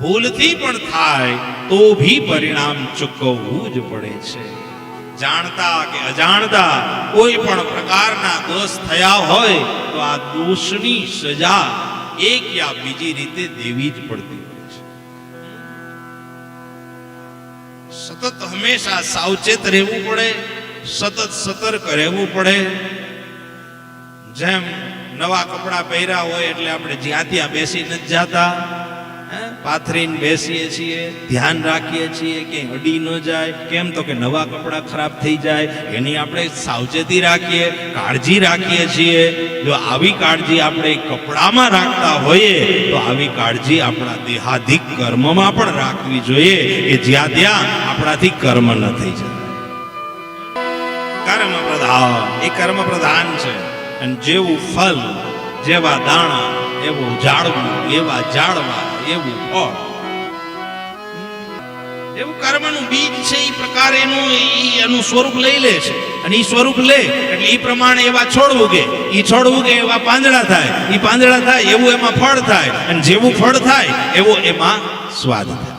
ભૂલથી પણ થાય તો ભી પરિણામ ચૂકવવું જ પડે છે. જાણતા કે અજાણતા કોઈ પણ પ્રકારના દોષ થયા હોય તો આ દોષની સજા એક યા બીજી રીતે દેવી જ પડતી હોય છે. સતત હંમેશા સાવચેત રહેવું પડે, સતત સતર્ક રહેવું પડે. જેમ નવા કપડા પહેર્યા હોય એટલે આપણે જ્યાં ત્યાં બેસી નથી જાતા, પાથરીને બેસીએ છીએ, ધ્યાન રાખીએ છીએ કે અડી ન જાય. કેમ તો કે નવા કપડા ખરાબ થઈ જાય, એની આપણે સાવચેતી રાખીએ, કાળજી રાખીએ છીએ. જો આવી કાળજી આપણે કપડામાં રાખતા હોઈએ તો આવી કાળજી આપણા દેહાધિક કર્મમાં પણ રાખવી જોઈએ કે જ્યાં ત્યાં આપણાથી કર્મ ન થઈ જાય. કર્મ પ્રધાન એ કર્મ પ્રધાન છે. અને જેવું ફલ, જેવા દાણા એવું ઝાડવું, એવા ઝાડવા એવું ફળ. એવું કર્મનું બીજ છે એ પ્રકારે એનું સ્વરૂપ લઈ લે છે. અને એ સ્વરૂપ લે એટલે એ પ્રમાણે એવા છોડ ઉગે, એ છોડ ઉગે એવા પાંદડા થાય, એ પાંદડા થાય એવું એમાં ફળ થાય, અને જેવું ફળ થાય એવો એમાં સ્વાદ થાય.